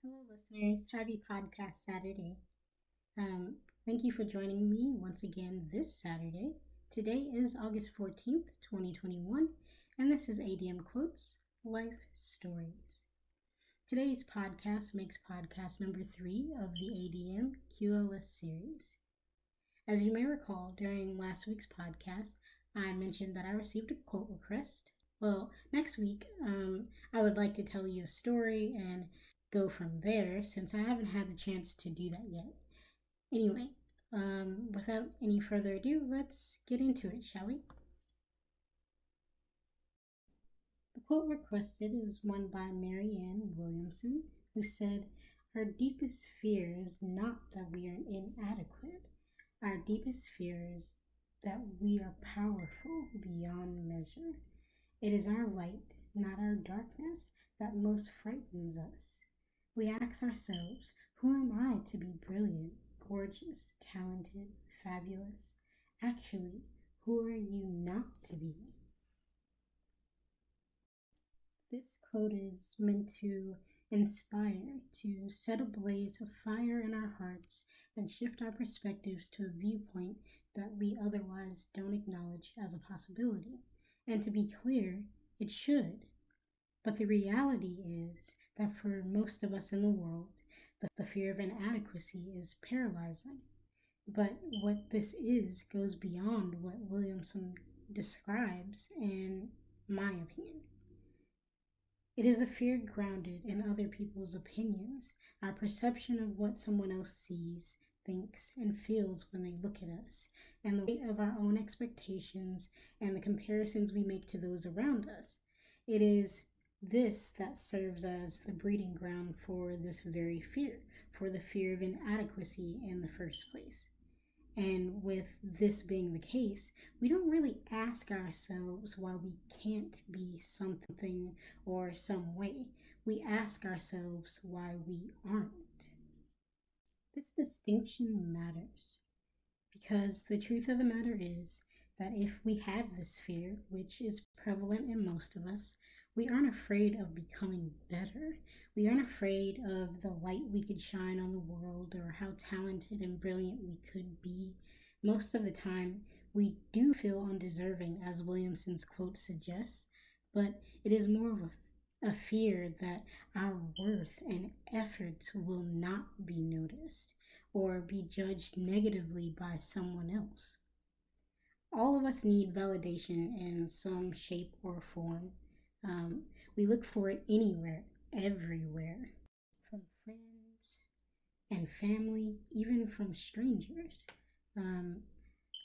Hello, listeners. Happy Podcast Saturday. Thank you for joining me once again this Saturday. Today is August 14th, 2021, and this is ADM Quotes Life Stories. Today's podcast makes podcast number 3 of the ADM QLS Series. As you may recall, during last week's podcast, I mentioned that I received a quote request. Well, next week, I would like to tell you a story and go from there since I haven't had the chance to do that yet. Anyway, without any further ado, let's get into it, shall we? The quote requested is one by Marianne Williamson, who said, "Our deepest fear is not that we are inadequate. Our deepest fear is that we are powerful beyond measure. It is our light, not our darkness, that most frightens us. We ask ourselves, who am I to be brilliant, gorgeous, talented, fabulous? Actually, who are you not to be?" This quote is meant to inspire, to set ablaze a fire in our hearts and shift our perspectives to a viewpoint that we otherwise don't acknowledge as a possibility. And to be clear, it should. But the reality is that for most of us in the world, the fear of inadequacy is paralyzing. But what this is goes beyond what Williamson describes, in my opinion. It is a fear grounded in other people's opinions, our perception of what someone else sees, thinks, and feels when they look at us, and the weight of our own expectations and the comparisons we make to those around us. It is this that serves as the breeding ground for this very fear, for the fear of inadequacy in the first place. And with this being the case, we don't really ask ourselves why we can't be something or some way. We ask ourselves why we aren't. This distinction matters because the truth of the matter is that if we have this fear, which is prevalent in most of us, we aren't afraid of becoming better. We aren't afraid of the light we could shine on the world or how talented and brilliant we could be. Most of the time, we do feel undeserving, as Williamson's quote suggests, but it is more of a fear that our worth and efforts will not be noticed or be judged negatively by someone else. All of us need validation in some shape or form. We look for it anywhere, everywhere, from friends and family, even from strangers.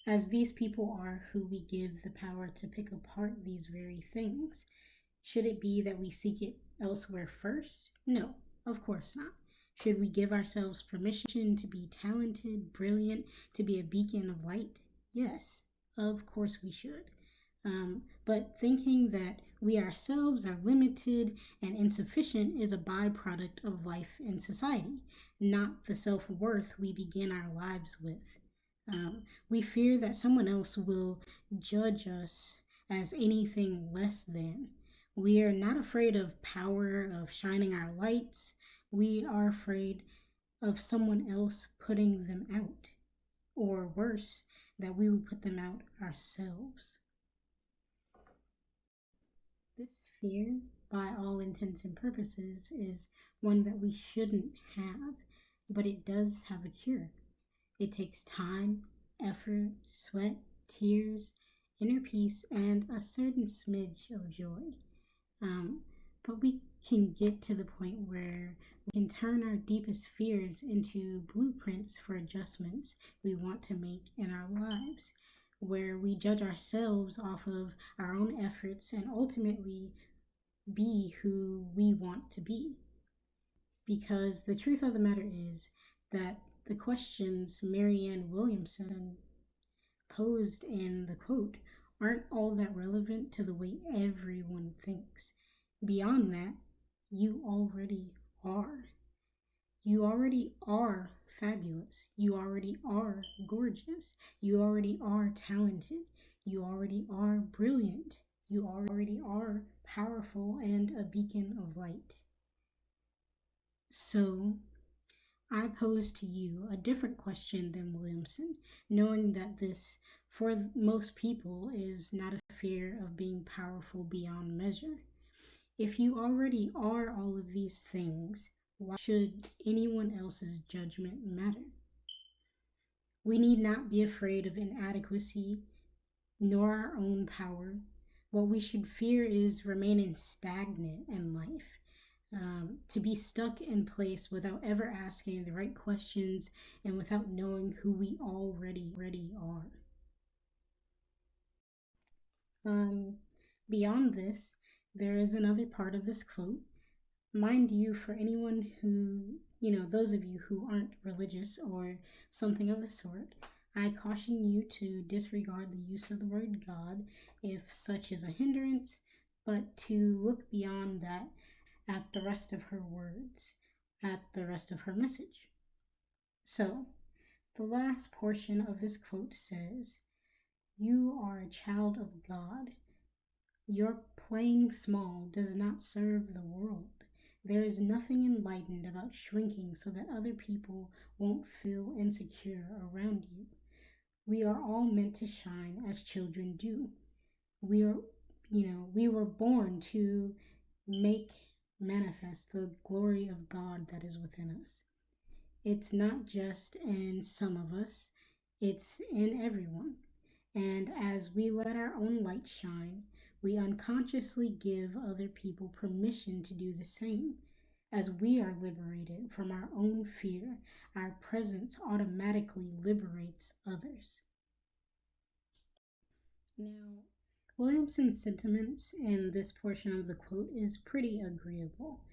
As these people are who we give the power to pick apart these very things. Should it be that we seek it elsewhere first? No, of course not. Should we give ourselves permission to be talented, brilliant, to be a beacon of light? Yes, of course we should. But thinking that we ourselves are limited and insufficient is a byproduct of life in society, not the self-worth we begin our lives with. We fear that someone else will judge us as anything less than. We are not afraid of power, of shining our lights. We are afraid of someone else putting them out, or worse, that we will put them out ourselves. This fear, by all intents and purposes, is one that we shouldn't have, but it does have a cure. It takes time, effort, sweat, tears, inner peace, and a certain smidge of joy. But we can get to the point where we can turn our deepest fears into blueprints for adjustments we want to make in our lives, where we judge ourselves off of our own efforts and ultimately be who we want to be. Because the truth of the matter is that the questions Marianne Williamson posed in the quote aren't all that relevant to the way everyone thinks. Beyond that, you already are. You already are fabulous. You already are gorgeous. You already are talented. You already are brilliant. You already are powerful and a beacon of light. So, I pose to you a different question than Williamson, knowing that this, for most people, is not a fear of being powerful beyond measure. If you already are all of these things, why should anyone else's judgment matter? We need not be afraid of inadequacy nor our own power. What we should fear is remaining stagnant in life, to be stuck in place without ever asking the right questions and without knowing who we already are. Um, Beyond this, there is another part of this quote. Mind you, for anyone who, those of you who aren't religious or something of the sort, I caution you to disregard the use of the word God if such is a hindrance, but to look beyond that at the rest of her words, at the rest of her message. So, the last portion of this quote says, "You are a child of God. Your playing small does not serve the world. There is nothing enlightened about shrinking so that other people won't feel insecure around you. We are all meant to shine as children do. We are, we were born to make manifest the glory of God that is within us. It's not just in some of us, it's in everyone. And as we let our own light shine, we unconsciously give other people permission to do the same. As we are liberated from our own fear, our presence automatically liberates others." Now, Williamson's sentiments in this portion of the quote is pretty agreeable.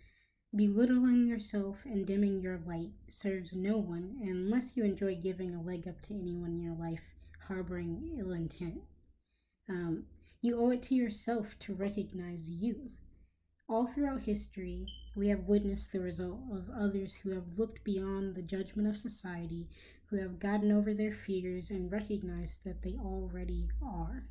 Belittling yourself and dimming your light serves no one unless you enjoy giving a leg up to anyone in your life harboring ill intent. You owe it to yourself to recognize you. All throughout history, we have witnessed the result of others who have looked beyond the judgment of society, who have gotten over their fears and recognized that they already are.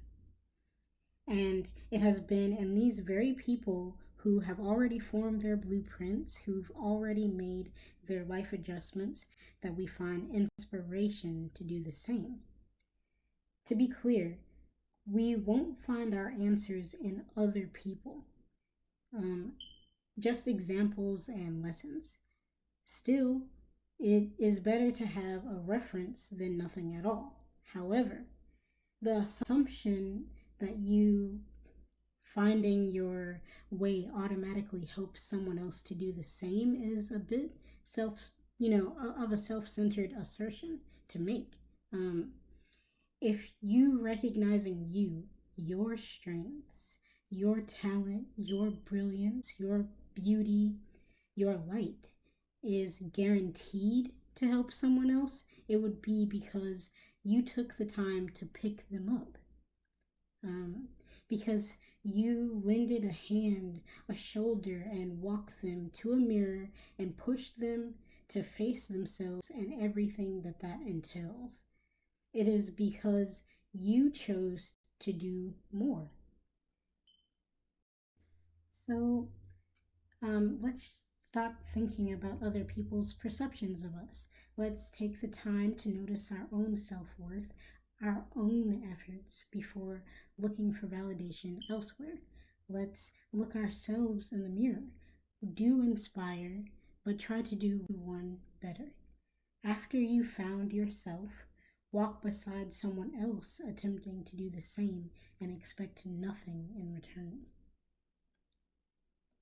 And it has been in these very people who have already formed their blueprints, who've already made their life adjustments, that we find inspiration to do the same. To be clear, we won't find our answers in other people, just examples and lessons. Still, it is better to have a reference than nothing at all. However, the assumption that you finding your way automatically helps someone else to do the same is a bit of a self-centered assertion to make. If you recognizing your strengths, your talent, your brilliance, your beauty, your light is guaranteed to help someone else, it would be because you took the time to pick them up. Because you lended a hand, a shoulder, and walked them to a mirror and pushed them to face themselves and everything that entails. It is because you chose to do more. So let's stop thinking about other people's perceptions of us. Let's take the time to notice our own self-worth, our own efforts before looking for validation elsewhere. Let's look ourselves in the mirror. Do inspire, but try to do one better. After you found yourself, walk beside someone else attempting to do the same and expect nothing in return.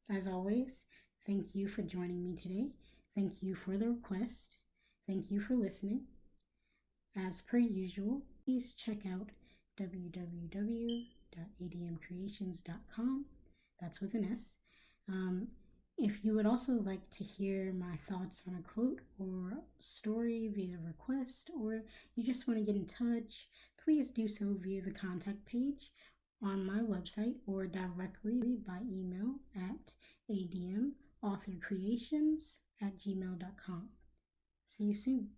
As always, thank you for joining me today. Thank you for the request. Thank you for listening. As per usual, please check out www.admcreations.com. That's with an S. If you would also like to hear my thoughts on a quote or story via request, or you just want to get in touch, please do so via the contact page on my website or directly by email at admauthorcreations@gmail.com. See you soon.